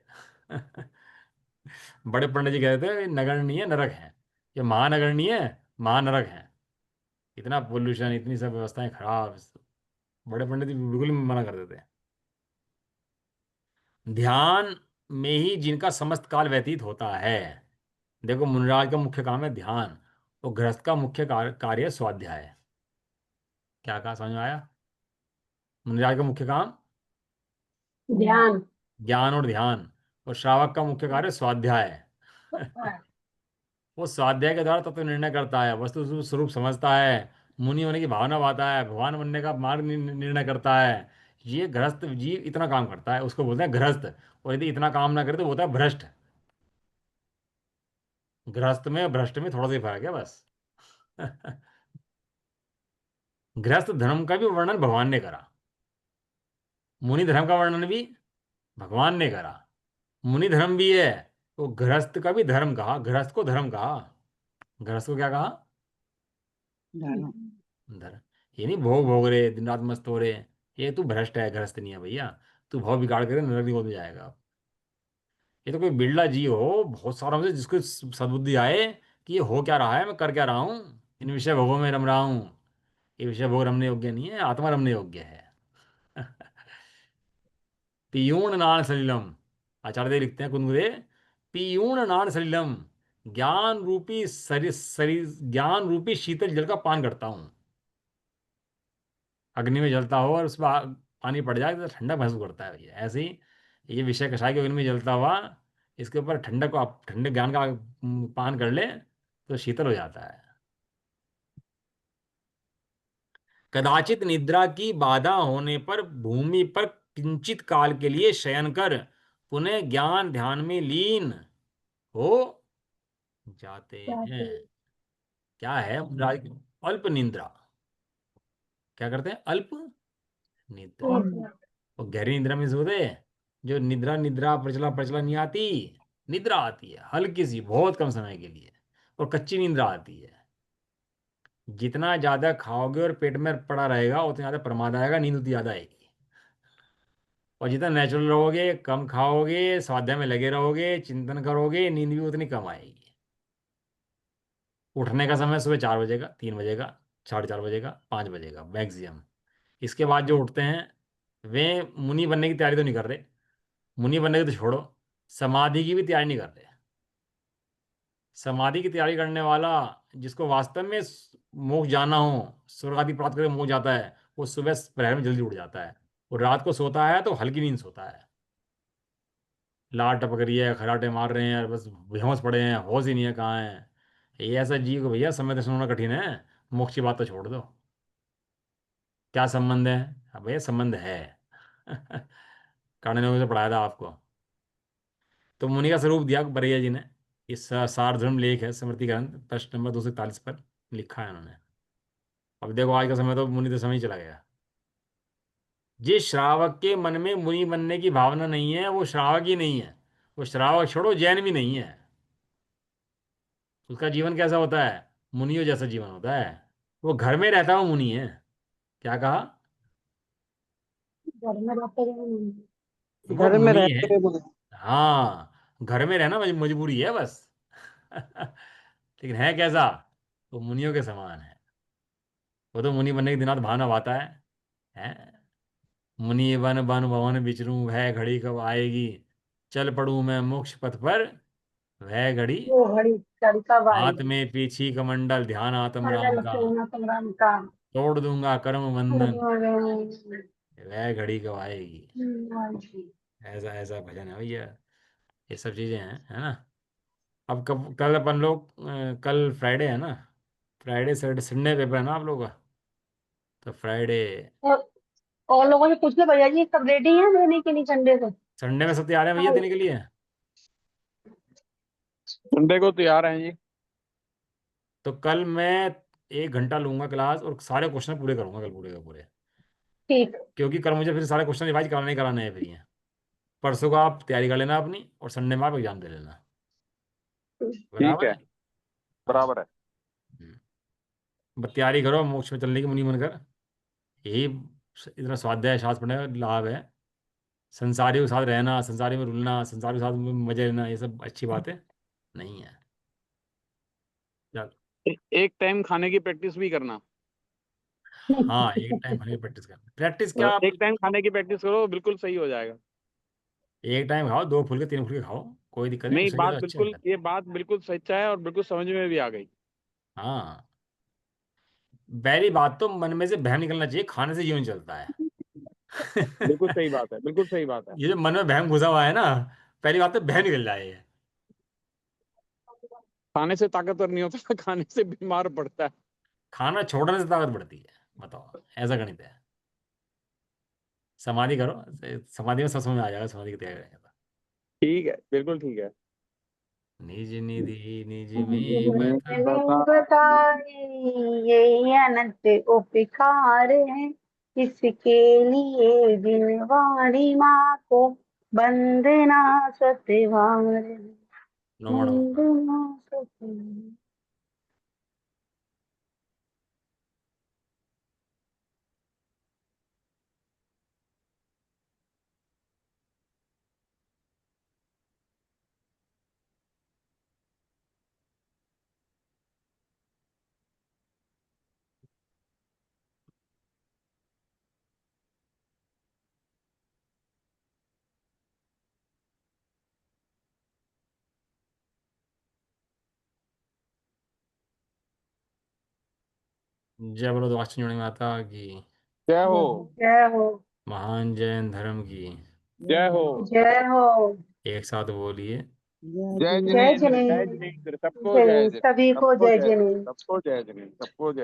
बड़े पंडित जी कहते थे नगर नहीं है नरक है, ये महानगर नहीं है, महानरक है। इतना पोल्यूशन, इतनी सब व्यवस्थाएं खराब, बड़े पंडित जी बिल्कुल मना कर देते हैं। ध्यान में ही जिनका समस्त काल व्यतीत होता है। देखो मुनिराज का मुख्य काम है ध्यान, और गृहस्थ का मुख्य कार्य है स्वाध्याय। क्या कहा, समझ में आया? मुनिराज का मुख्य काम ध्यान। ज्ञान और ध्यान, और श्रावक का मुख्य कार्य स्वाध्याय। वो स्वाध्याय के द्वारा तत्व निर्णय करता है, वस्तु स्वरूप समझता है, मुनि होने की भावना पाता है, भगवान बनने का मार्ग निर्णय करता है। ये गृहस्थ जीव इतना काम करता है, उसको बोलते हैं गृहस्थ। और यदि इतना काम ना करे तो बोलता है भ्रष्ट। गृहस्थ में और भ्रष्ट में थोड़ा सा ही फर्क है बस। गृहस्थ धर्म का भी वर्णन भगवान ने करा, मुनि धर्म का वर्णन भी भगवान ने करा। मुनि धर्म भी है, वो गृहस्थ का भी धर्म कहा, गृहस्थ को धर्म कहा। गृहस्थ को क्या कहा? धर्म। धर्म। ये नहीं भोग भोग रहे दिन रात मस्त हो रहे, ये तू भ्रष्ट है, गृहस्थ नहीं है भैया। तू भाव बिगाड़ कर नरक में जाएगा। ये तो कोई बिरला जी हो बहुत सारों में से जिसको सद्बुद्धि आए कि ये हो क्या रहा है, मैं कर क्या रहा हूँ, इन विषय भोगों में रम रहा हूँ। ये विषय भोग रमने योग्य नहीं है, आत्मा रमने योग्य है। पीयूण नान सलिलम, आचार्य देव लिखते हैं कुंदे, पीयूण नान सलिलम, ज्ञान रूपी ज्ञान रूपी शीतल जल का पान करता हूँ। अग्नि में जलता हो और उसमें पानी पड़ जाए तो ठंडा महसूस करता है भैया, ऐसे ही ये विषय कषाय के अग्नि में जलता हुआ, इसके ऊपर ठंडक को आप ठंडे ज्ञान का पान कर ले तो शीतल हो जाता है। कदाचित निद्रा की बाधा होने पर भूमि पर किंचित काल के लिए शयन कर पुनः ज्ञान ध्यान में लीन हो जाते हैं। क्या है अल्प निद्रा? क्या करते हैं? अल्प निद्रा। और गहरी निद्रा में सोते, जो निद्रा निद्रा प्रचला प्रचला नहीं आती, निद्रा आती है हल्की सी बहुत कम समय के लिए, और कच्ची निद्रा आती है। जितना ज्यादा खाओगे और पेट में पड़ा रहेगा उतना ज्यादा प्रमाद आएगा, नींद उतनी ज्यादा आएगी। और जितना नेचुरल रहोगे, कम खाओगे, स्वाध्याय में लगे रहोगे, चिंतन करोगे, नींद भी उतनी कम आएगी। उठने का समय सुबह 4 बजे का, 3 बजे का, 4:30 बजे का, 5 बजे का मैक्सिमम। इसके बाद जो उठते हैं वे मुनि बनने की तैयारी तो नहीं कर रहे, मुनि बनने की तो छोड़ो, समाधि की भी तैयारी नहीं कर रहे। समाधि की तैयारी करने वाला, जिसको वास्तव में मोक्ष जाना हो, स्वर्ग आदि प्राप्त करके मोक्ष जाता है, वो सुबह प्रहर में जल्दी उठ जाता है। और रात को सोता है तो हल्की नींद सोता है। लाट टपक रही है, खराटे मार रहे हैं, बस बेहोश पड़े हैं, होश ही नहीं है कहाँ है। ये ऐसा जीव को भैया समय दर्शन होना कठिन है। मोक्ष की बात तो छोड़ दो, क्या संबंध है? अब भैया संबंध है। कानून से पढ़ाया था आपको। तो मुनि का स्वरूप दिया बरैया जी ने। इस सारधर्म लेख है, स्मृति ग्रंथ, प्रश्न नंबर 241 पर लिखा है उन्होंने। अब देखो आज का समय तो मुनि तो समय ही चला गया। जिस श्रावक के मन में मुनि बनने की भावना नहीं है, वो श्रावक ही नहीं है। वो श्रावक छोड़ो, जैन भी नहीं है। उसका जीवन कैसा होता है? मुनियों जैसा जीवन होता है। वो घर में रहता है, वो मुनि है। क्या कहा? घर में रहते हैं। वो घर में मुनि है। रहते हुए बोले। हाँ, घर में रहना मजबूरी है बस। लेकिन है कैसा? वो मुनियों के समान है। वो तो मुनि बनने के दिनात भावना आता है? मुनि बन बन भवन बिचरूं, वह घड़ी कब आएगी। चल पड़ूं मैं मोक्ष पथ पर, वह घड़ी वो घड़ी कभी कब हाथ आएगी। में पीछी कमंडल, ध्यान आत्म राम मंडल का। सोना संग्राम का। तोड़ दूंगा कर्म बंधन, हम्म। वह घड़ी कब आएगी। ऐसा ऐसा भजन है भैया। ये सब चीजें हैं, है ना। अब कब कल अपन लोग कल फ्राइडे है ना। फ्राइडे सैटरडे संडे पेपर है ना आप लोगों का। तो फ्राइडे और लोगों से पूछ लो भैया जी, सब रेडी हैं देने के लिए संडे को। संडे में सब तैयार है भैया देने के लिए। संडे को तैयार हैं जी। तो कल मैं 1 घंटा लूंगा क्लास और सारे क्वेश्चन पूरे करूंगा कल, पूरे के पूरे। ठीक। क्योंकि कल मुझे फिर सारे क्वेश्चन रिवाइज कराने ही कराने हैं फिर ये। परसों को आप तैयारी कर लेना अपनी, और संडे में आप एग्जाम दे लेना। ठीक बराबर है, है। हाँ। बराबर है। हम्म। बस तैयारी करो मोक्ष में चलने की मुनि बनकर। यही इतना स्वाध्याय शास्त्र पढ़ने का लाभ है। संसारियों के साथ रहना, संसारी में रुलना, संसारियों के साथ में मजे लेना, ये सब अच्छी बातें नहीं है। चल। एक टाइम खाने की प्रैक्टिस भी करना। हाँ, एक टाइम खाने की प्रैक्टिस करना। प्रैक्टिस क्या आप? एक टाइम खाने की प्रैक्टिस करो, बिल्कुल सही हो जाएगा। एक टाइम खाओ, 2 फुलके 3 फुलके खाओ, कोई दिक्कत नहीं, नहीं, शरीर बात तो अच्छा बिल्कुल, है। ये बात बिल्कुल सच है और बिल्कुल समझ में भी आ गई। हाँ। पहली बात तो मन में से बहम निकलना चाहिए, खाने से जीवन चलता है। बिल्कुल सही बात है, बिल्कुल सही बात है। ये जो मन में बहम घुसा हुआ है ना, पहली बात तो बहम निकल जाए ये। खाने से ताकतवर नहीं होता, खाने से बीमार पड़ता है। खाना छोड़ने से ताकत बढ़ती है, बताओ। ऐसा गणित है। समाधि करो, समाधि में सब समझ में आ जाएगा, समाधि की तैयारी करेंगे तो। ठीक है, बिल्कुल ठीक है। निज निधि निज में मैं बता। बता। बताए ये अनंत उपकार है, इसके लिए जिनवाणी माँ को वंदना सतवार है। नौवाण होगा। वंदना सतवार। जय बोलो तो जोड़े माता की। जय हो। जय हो। महान जैन धर्म की। जय हो। जय हो। एक साथ बोलिए। जय जय जिनेन्द्र, जय जिनेन्द्र। जिनेन्द्र, सबको जय जय जिनेन्द्र, जिनेन्द्र, सभी को सबको जय जय जिनेन्द्र, जिनेन्द्र। सबको जय जिनेन्द्र, सबको जय।